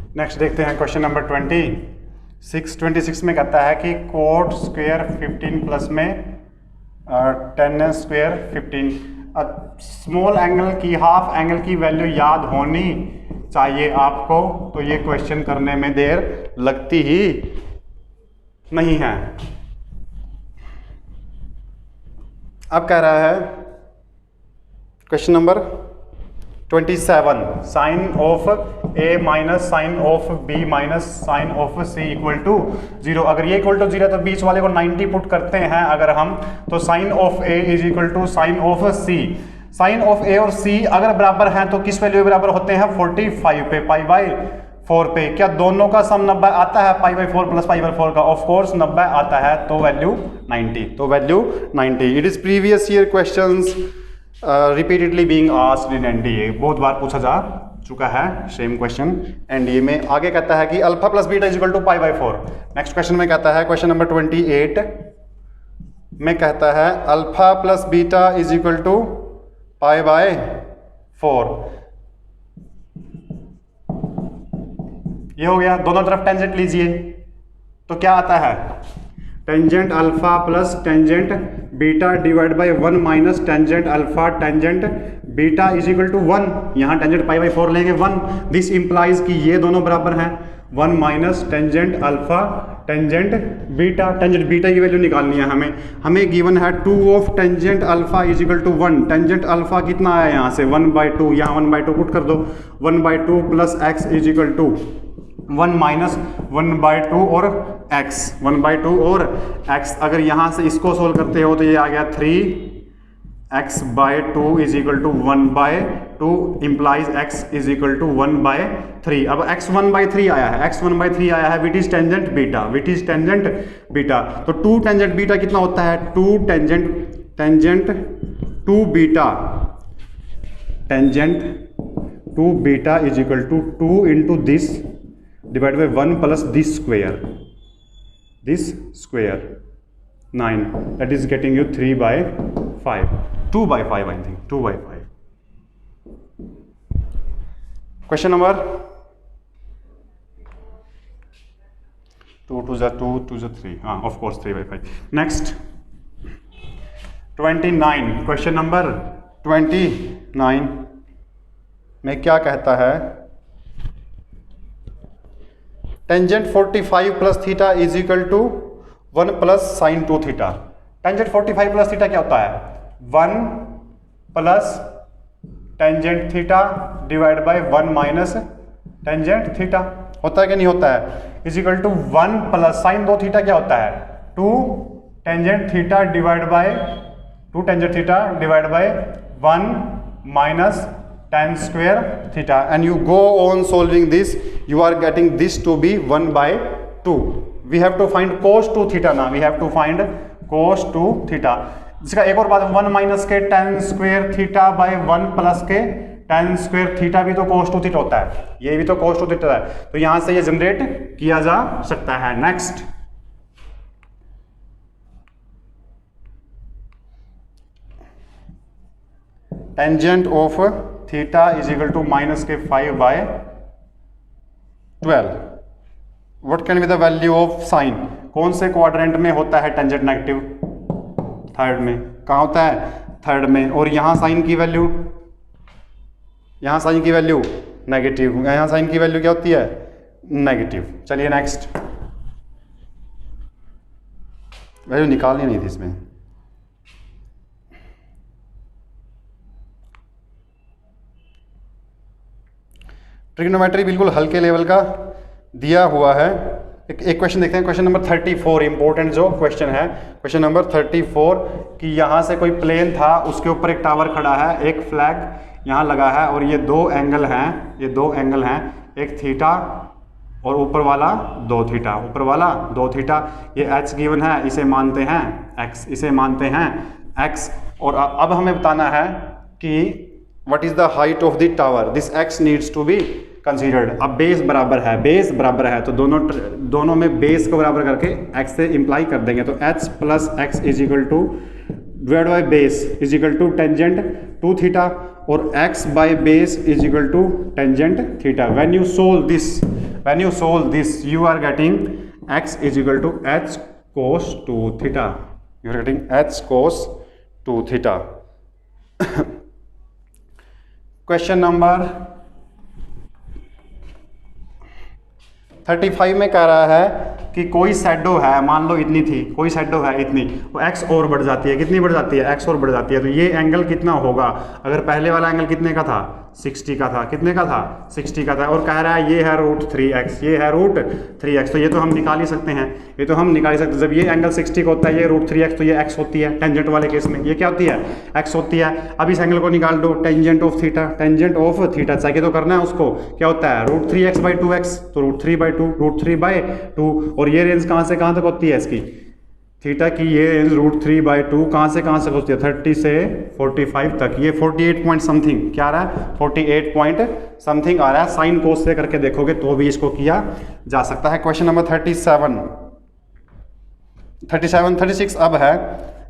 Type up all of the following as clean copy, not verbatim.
Next देखते हैं question number 26 में कहता है कि कोट स्क्वायर 15 प्लस में टेन स्क्वायर 15। स्मॉल एंगल की हाफ एंगल की वैल्यू याद होनी चाहिए आपको, तो ये क्वेश्चन करने में देर लगती ही नहीं है। अब कह रहा है question number 27, sine of A minus sine of B minus sine of C equal to 0। अगर ये इक्वल टू 0 है तो बीच वाले को 90 पुट करते हैं अगर हम, तो sine of A is equal to sine of C. Sine of A और सी अगर बराबर हैं तो किस वैल्यू बराबर होते हैं? 45 पे, पाई बाई 4 पे। क्या दोनों का सम 90 आता है? पाई बाई 4 प्लस पाई बाई 4 का? ऑफ कोर्स 90 आता है, तो वैल्यू 90, तो value 90। It is previous year questions repeatedly being asked in NDA, बहुत बार पूछा जा चुका है सेम क्वेश्चन एनडीए में। आगे कहता है कि alpha plus beta is equal to pi by 4। Next question में कहता है, क्वेश्चन नंबर 28 में कहता है alpha plus beta is equal to pi by 4। ये हो गया, दोनों तरफ टेंजेंट लीजिए तो क्या आता है? Tangent alpha plus tangent beta divide by 1 minus tangent alpha tangent beta is equal to 1। यहाँ टेंजेंट पाई बाई 4 लेंगे 1। दिस इंप्लाइज कि ये दोनों बराबर हैं। 1 minus tangent alpha tangent beta. Tangent beta की वैल्यू निकालनी है हमें गिवन है 2 of tangent alpha is equal to 1। Tangent alpha कितना आया यहाँ से? 1/2। यहाँ 1/2 पुट कर दो। 1/2 plus X is equal to 1 minus 1/2 और x, 1/2 और x। अगर यहाँ से इसको सोल्व करते हो तो ये आ गया 3x/2 इज इक्वल टू 1/2 इम्प्लाइज x इज इक्वल टू 1/3। अब x 1/3 आया है, x 1/3 आया है, with is tangent beta, with is tangent beta. तो 2 टेंजेंट बीटा कितना होता है? 2 tangent 2 beta, tangent 2 beta is equal to 2 into this divide by 1 plus this square 9, that is getting you 3/5, 2/5 I think, 2/5। Question number 2 2 2 2 3, of course 3/5। Next 29, question number 29 में क्या कहता है? Tangent 45 plus theta is equal to 1 plus sine 2 theta. Tangent 45 plus theta क्या होता है? 1 plus tangent theta divide by 1 minus tangent theta. होता है कि नहीं होता है? Is equal to 1 plus sine 2 theta क्या होता है? 2 tangent theta divide by 1 minus tan square theta, and you go on solving this, you are getting this to be 1/2। we have to find cos 2 theta now, we have to find cos 2 theta। इसका एक और बात, 1 minus के tan square theta by 1 plus K tan square theta भी तो cos 2 theta होता है, ये भी तो cos 2 theta है, तो यहां से ये जनरेट किया जा सकता है। Next tangent of theta is equal to minus के 5/12। What can be the value of sine? कौन से क्वाड्रेंट में होता है टेंजेंट नेगेटिव? थर्ड में। कहाँ होता है? थर्ड में। और यहाँ साइन की वैल्यू, यहाँ साइन की वैल्यू नेगेटिव, यहाँ साइन की वैल्यू क्या होती है? नेगेटिव। चलिए नेक्स्ट, वैल्यू निकालनी नहीं थी इसमें। ट्रिग्नोमेट्री बिल्कुल हल्के लेवल का दिया हुआ है। एक क्वेश्चन देखते हैं, क्वेश्चन नंबर 34, इंपॉर्टेंट जो क्वेश्चन है, क्वेश्चन नंबर 34 कि यहाँ से कोई प्लेन था, उसके ऊपर एक टावर खड़ा है, एक फ्लैग यहाँ लगा है और ये 2 एंगल हैं, एक थीटा और ऊपर वाला 2 थीटा, ऊपर वाला 2 थीटा। ये h गिवन है, इसे मानते हैं x, इसे मानते हैं x। और अब हमें बताना है कि what is the height of the tower, this x needs to be considered. अब बेस बराबर है तो दोनों में बेस को बराबर करके x से इंप्लाई कर देंगे, तो h plus X is equal to divide by base is equal to tangent 2 theta और x by base is equal to tangent theta. When you solve this when you solve this you are getting x is equal to h cos 2 theta, you are getting h cos 2 theta. Question number 35 में कह रहा है कि कोई shadow है, मान लो इतनी थी, कोई शैडो है इतनी, वो x और बढ़ जाती है, कितनी बढ़ जाती है, x और बढ़ जाती है, तो ये एंगल कितना होगा? अगर पहले वाला एंगल कितने का था, 60 का था, कितने का था, 60 का था, और कह रहा है ये है √3x, ये है √3x, तो ये तो हम निकाल ही सकते हैं, ये तो हम निकाल ही सकते हैं। जब ये एंगल 60 का होता है, ये √3x, तो ये x होती है, टेंजेंट वाले केस में ये क्या होती है, x होती है। अब इस एंगल को निकाल दो, tangent of theta, tangent of theta चाहिए तो करना है उसको, क्या होता है √3x/2x, तो √3/2, √3/2, और ये रेंज कहाँ से कहाँ तक होती है इसकी, थीटा की ये रेंज √3/2 कहाँ से कहाँ तक होती है, 30 से 45 तक, ये 48 पॉइंट समथिंग क्या आ रहा है, 48 पॉइंट समथिंग आ रहा है। साइन कोस से करके देखोगे तो भी इसको किया जा सकता है। क्वेश्चन नंबर 36 अब है,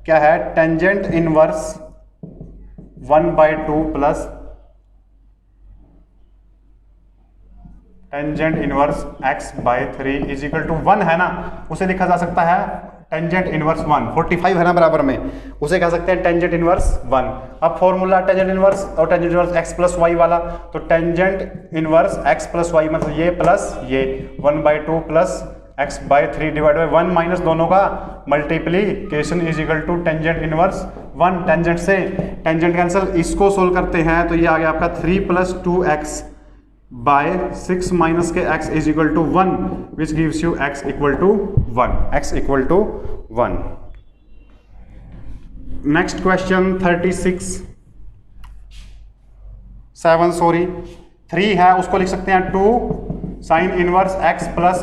क्या है, tangent inverse 1/2 plus tangent inverse x/3 is equal to 1 है ना, उसे लिखा जा सकता है टेंजेंट इनवर्स 1, 45 है ना बराबर में, उसे कह सकते हैं टेंजेंट इनवर्स 1। अब फॉर्मूला टेंजेंट इनवर्स और tangent inverse x plus Y वाला, तो tangent inverse x plus Y मतलब ये प्लस ये 1/2 plus x/3 divide by 1 minus दोनों का multiplication is equal to tangent inverse 1। Tangent से टेंजेंट कैंसिल, इसको सोल्व करते हैं तो ये आ गया आपका 3 + 2x by 6 minus के x is equal to 1 which gives you x equal to 1, x equal to 1। next question 7 sorry 3 है, उसको लिख सकते हैं 2 sin inverse x plus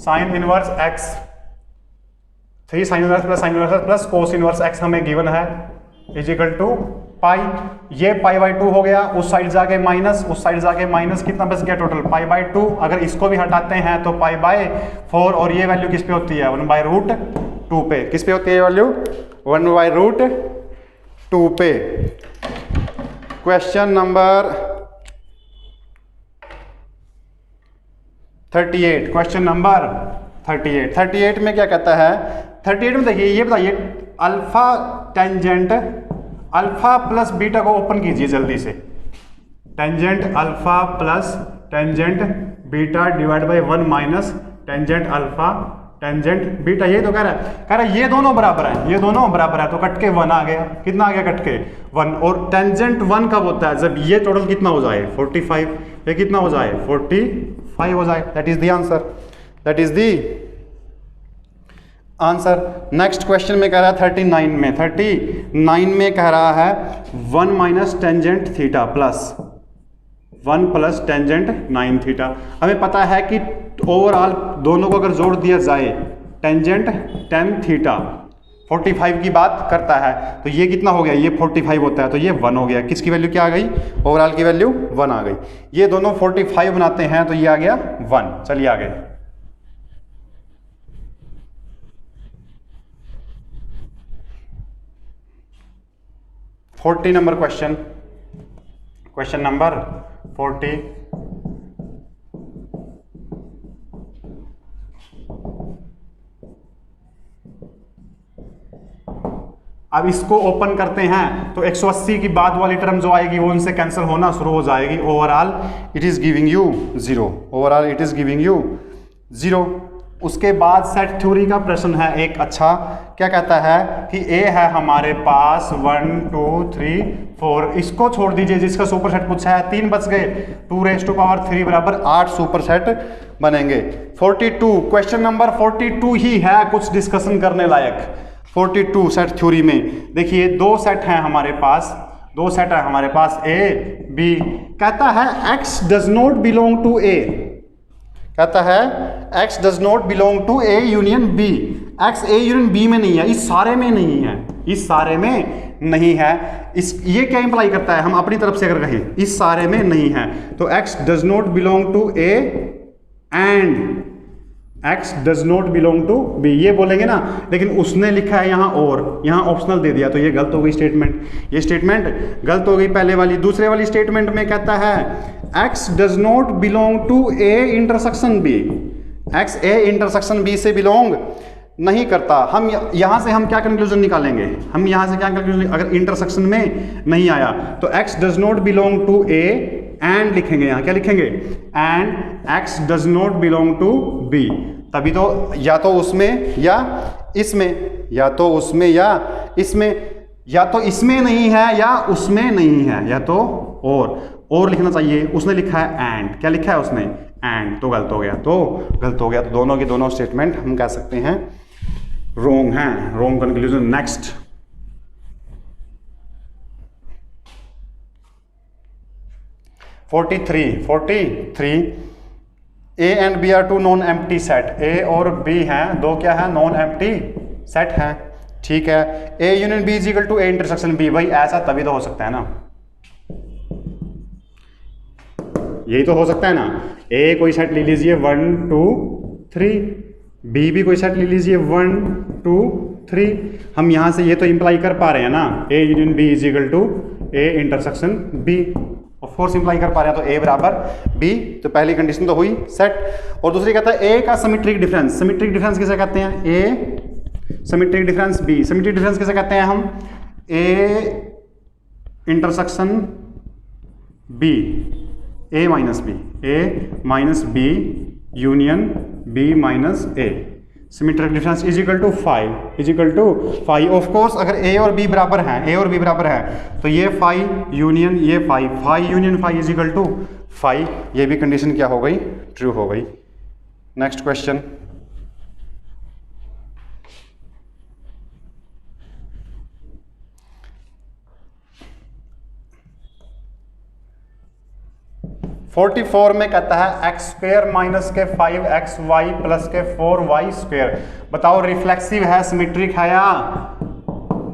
sin inverse x, 3 sin inverse plus sin inverse plus cos inverse x हमें given है is equal to पाई, ये π/2 हो गया, उस साइड जाके माइनस, उस साइड जाके माइनस, कितना बच गया टोटल π/2। अगर इसको भी हटाते हैं तो π/4, और ये वैल्यू किस पे होती है 1/√2 पे, किस पे होती है वैल्यू 1/√2 पे। क्वेश्चन नंबर 38, क्वेश्चन नंबर 38 में क्या कहता है, 38 में देखिए, ये बताइए alpha tangent alpha plus beta को ओपन कीजिए जल्दी से, tangent alpha plus tangent beta divide by 1 minus tangent alpha tangent beta, ये तो कह रहा है ये दोनों बराबर है, ये दोनों बराबर है, तो कट के 1 आ गया, कितना आ गया कट के 1। और टेंजेंट 1 कब होता है, जब ये टोटल कितना हो जाए 45, ये कितना हो जाए 45 हो जाए, that is the answer, that is the answer. Next question में कह रहा है 39 में कह रहा है 1 minus tangent theta plus 1 plus tangent 9 theta. हमें पता है कि ओवरऑल दोनों को अगर जोड़ दिया जाए टेंजेंट 10 थीटा 45 की बात करता है, तो ये कितना हो गया, ये 45 होता है, तो ये 1 हो गया, किसकी वैल्यू क्या आ गई, ओवरऑल की वैल्यू 1 आ गई। ये दोनों 45 बनाते हैं तो ये आ गया 1। चलिए आगे 40 नंबर क्वेश्चन, क्वेश्चन नंबर 40। अब इसको ओपन करते हैं तो 180 की बाद वाली टर्म जो आएगी वो इनसे कैंसिल होना शुरू हो जाएगी। Overall it is giving you 0, overall it is giving you 0। उसके बाद सेट थ्योरी का प्रश्न है एक अच्छा, क्या कहता है कि ए है हमारे पास 1 2 3 4, इसको छोड़ दीजिए जिसका सुपर सेट पूछा है, 3 बच गए, 2⁻³ बराबर 8 सुपर सेट बनेंगे। 42 क्वेश्चन नंबर 42 ही है कुछ डिस्कशन करने लायक। 42 सेट थ्योरी में देखिए दो सेट हैं हमारे पास, दो सेट है हमारे पास ए बी। कहता है x does not belong to A, कहता है x does not belong to A union B. x A union B में नहीं है, इस सारे में नहीं है, इस सारे में नहीं है। इस ये क्या इंप्लाई करता है, हम अपनी तरफ से अगर कहें इस सारे में नहीं है तो x does not belong to A and x does not belong to b, ये बोलेंगे ना, लेकिन उसने लिखा है यहाँ और, यहाँ ऑप्शनल दे दिया, तो ये गलत हो गई स्टेटमेंट, ये स्टेटमेंट गलत हो गई पहले वाली। दूसरे वाली स्टेटमेंट में कहता है x does not belong to a intersection b, x a intersection b से बिलोंग नहीं करता। हम यहाँ से हम क्या कंक्लूजन निकालेंगे, हम यहाँ से क्या कंक्लूजन, अगर इंटरसेक्शन में नहीं आया तो x does not belong to a and लिखेंगे, यहाँ क्या लिखेंगे, and x does not belong to b, तभी तो या तो उसमें या इसमें, या तो उसमें या इसमें, या तो इसमें नहीं है या उसमें नहीं है, या तो और लिखना चाहिए। उसने लिखा है एंड, क्या लिखा है उसने, एंड, तो गलत हो गया, तो गलत हो गया। तो दोनों के दोनों स्टेटमेंट हम कह सकते हैं रोंग हैं, wrong conclusion. Next, forty three A and B are two non empty set, A और बी हैं दो क्या है, नॉन एम्प्टी सेट हैं, ठीक है। A union B is equal to A intersection B, भाई ऐसा तभी तो हो सकता है ना, यही तो हो सकता है ना। ए कोई सेट ले लीजिए 1 2 3, बी भी कोई सेट ले लीजिए 1 2 3, हम यहां से ये तो इंप्लाई कर पा रहे हैं ना, A union B is equal to A intersection B, of course imply कर पा रहे हैं, तो ए बराबर बी, तो पहली कंडीशन तो हुई सेट। और दूसरी कहता है ए का सिमेट्रिक डिफरेंस, सिमेट्रिक डिफरेंस किसे कहते हैं, A symmetric difference B, symmetric difference किसे कहते हैं हम, A intersection B, A minus B union B minus A, symmetric difference is equal to 5 of course अगर ए और बी बराबर हैं, तो ये 5 यूनियन ये 5 यूनियन 5 इज इक्वल टू 5, ये भी कंडीशन क्या हो गई, ट्रू हो गई। नेक्स्ट क्वेश्चन, फोर्टी 44 में कहता है एक्स स्क्वेयर माइनस के 5xy प्लस के 4y स्क्वेयर, बताओ रिफ्लेक्सिव है, सिमेट्रिक है या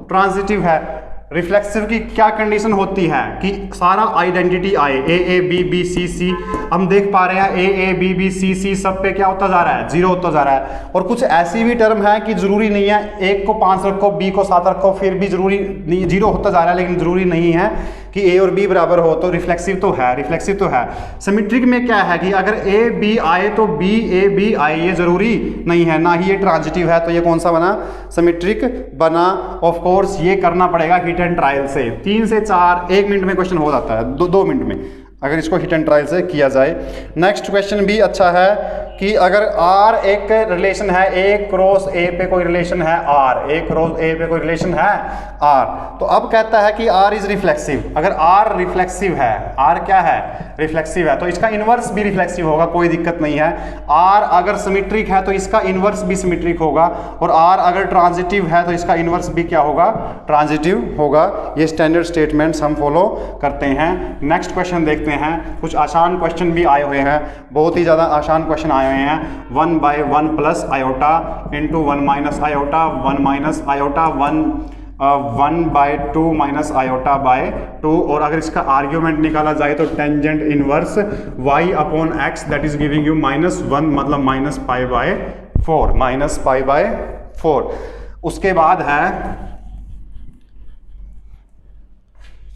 ट्रांजिटिव है। रिफ्लेक्सिव की क्या कंडीशन होती है कि सारा आइडेंटिटी आए, ए बी बी सी सी, हम देख पा रहे हैं ए बी बी सी सी सब पे क्या होता जा रहा है, 0 होता जा रहा है। और कुछ ऐसी भी टर्म है कि जरूरी नहीं है, एक को 5 रखो बी को 7 रखो फिर भी जरूरी नहीं, 0 होता जा रहा है, लेकिन जरूरी नहीं है कि ए और बी बराबर हो, तो रिफ्लेक्सिव तो है, रिफ्लेक्सिव तो है। सिमेट्रिक में क्या है कि अगर ए बी आए तो बी ए बी आए, ये जरूरी नहीं है, ना ही ये ट्रांजिटिव है, तो ये कौन सा बना, सिमेट्रिक बना। ऑफ कोर्स ये करना पड़ेगा हिट एंड ट्रायल से, 3 से 4 1 मिनट में क्वेश्चन हो जाता है, 2 मिनट में अगर इसको हिट एंड ट्रायल से किया जाए। नेक्स्ट क्वेश्चन भी अच्छा है कि अगर R एक रिलेशन है, A क्रॉस A पे कोई रिलेशन है R, A क्रॉस A पे कोई रिलेशन है R, तो अब कहता है कि R इज रिफ्लेक्सिव। अगर R रिफ्लेक्सिव है, R क्या है, रिफ्लेक्सिव है, तो इसका इनवर्स भी रिफ्लेक्सिव होगा, कोई दिक्कत नहीं है। R अगर सिमेट्रिक है तो इसका इनवर्स भी सिमेट्रिक होगा, और R अगर ट्रांजिटिव है तो इसका इनवर्स भी क्या होगा, ट्रांजिटिव होगा। ये स्टैंडर्ड स्टेटमेंट्स हम फॉलो करते हैं। नेक्स्ट क्वेश्चन देखते हैं, कुछ आसान क्वेश्चन भी आए हुए हैं, बहुत ही ज़्यादा आसान क्वेश्चन आए हुए हैं। 1/1 plus iota into 1 minus iota, 1 minus iota, 1/2 minus iota by 2, और अगर इसका आर्ग्यूमेंट निकाला जाए तो tangent inverse y upon x that is giving you -1, मतलब -π/4। उसके बाद है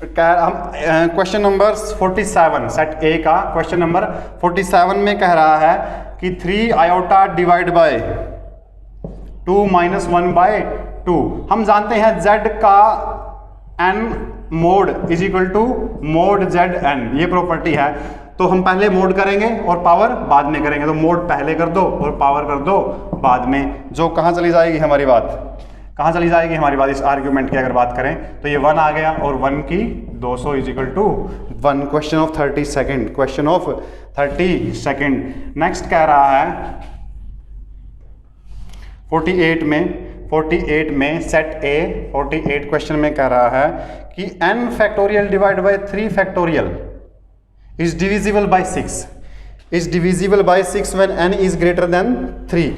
क्वेश्चन नंबर 47, सेट ए का क्वेश्चन नंबर 47 में कह रहा है कि 3 आयोटा डिवाइड बाय 2 माइनस 1/2। हम जानते हैं z का n mod is equal to mod zn, ये प्रॉपर्टी है, तो हम पहले मोड करेंगे और पावर बाद में करेंगे, तो मोड पहले कर दो और पावर कर दो बाद में। जो कहाँ चली जाएगी हमारी बात, कहाँ चली जाएगी हमारी बात, इस आर्ग्यूमेंट की अगर बात करें तो ये 1 आ गया, और 1 की 200 is equal to 1। Question of 30 second, question of 30 second. Next कह रहा है 48 में सेट ए 48 क्वेश्चन में कह रहा है कि n factorial divide by 3 factorial is divisible by 6, is divisible by 6 when n is greater than 3।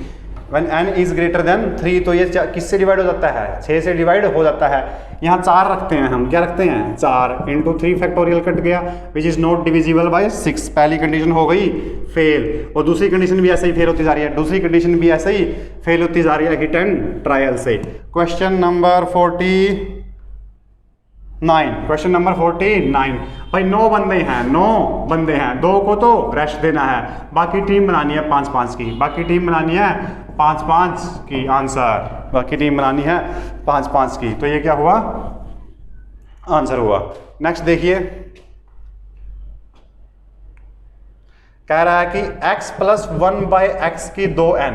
When n is greater than 3, तो ये किससे डिवाइड हो जाता है? 6 से डिवाइड हो जाता है। यहाँ 4 रखते हैं हम, क्या रखते हैं? 4 इंटू 3 फैक्टोरियल कट गया, which is not divisible by 6। पहली कंडीशन हो गई फेल, और दूसरी कंडीशन भी ऐसे ही फेल होती जा रही है, दूसरी कंडीशन भी ऐसे ही फेल होती जा रही है हिट एंड ट्रायल से। Question number 49, question number 49। भाई 9 बंदे हैं, 9 बंदे हैं, 2 को तो रेस्ट देना है, बाकी टीम बनानी है 5-5 की, बाकी टीम बनानी है 5-5 की, आंसर बाकी टीम बनानी है 5-5 की। तो ये क्या हुआ? आंसर हुआ। नेक्स्ट देखिए, कह रहा है कि x प्लस 1/x की 2n,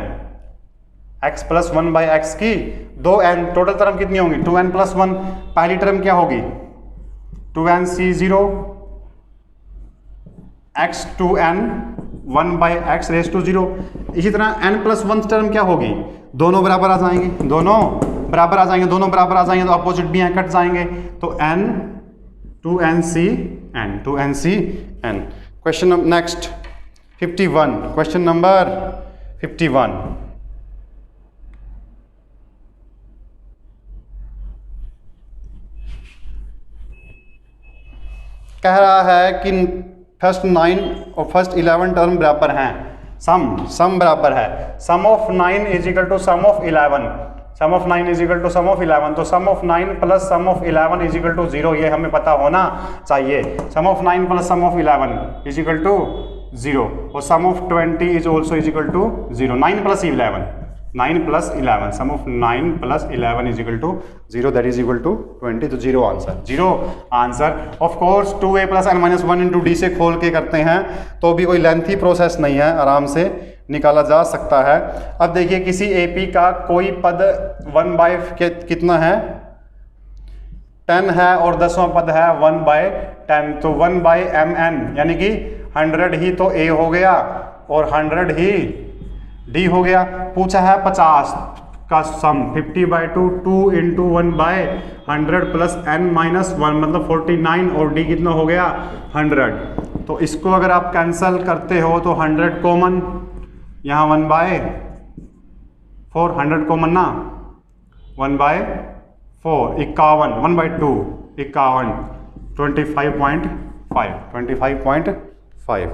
x प्लस 1/x की 2n, टोटल टर्म कितनी होंगी? 2n plus 1। पहली टर्म क्या होगी? 2nc0 x 2n 1/x raise to 0। इसी तरह n प्लस 1 टर्म क्या होगी? दोनों बराबर आ जाएंगे, दोनों बराबर आ जाएंगे, दोनों बराबर आ जाएंगे तो अपोजिट भी यहाँ कट जाएंगे, तो n 2ncn 2ncn। Question next 51, question number 51। कह रहा है कि फर्स्ट 9 और फर्स्ट 11 टर्म बराबर हैं, सम बराबर है, sum of 9 is equal to sum of 11, sum of 9 is equal to sum of 11, तो sum of 9 plus sum of 11 is equal to 0, ये हमें पता होना चाहिए। Sum of 9 plus sum of 11 is equal to 0, और sum of 20 is also is equal to 0। 9 plus 11, 9 plus 11, sum of 9 plus 11 is equal to 0, that is equal to 20, तो 0 answer, 0 answer. Of course 2a plus n minus 1 into D से खोल के करते हैं तो भी कोई लेंथी प्रोसेस नहीं है, आराम से निकाला जा सकता है। अब देखिए, किसी AP का कोई पद 1/कितना है? 10 है, और 10वां पद है 1/10, तो 1/mn यानी कि 100 ही तो A हो गया और 100 ही D हो गया। पूछा है 50 का सम, 50/2, 2 इंटू 1/100 प्लस n माइनस 1 मतलब 49, और D कितना हो गया? 100। तो इसको अगर आप कैंसल करते हो तो 100 कॉमन, यहाँ 1/4, 100 कॉमन ना, 1/4 51, 1/2 51, 25.5, 25.5।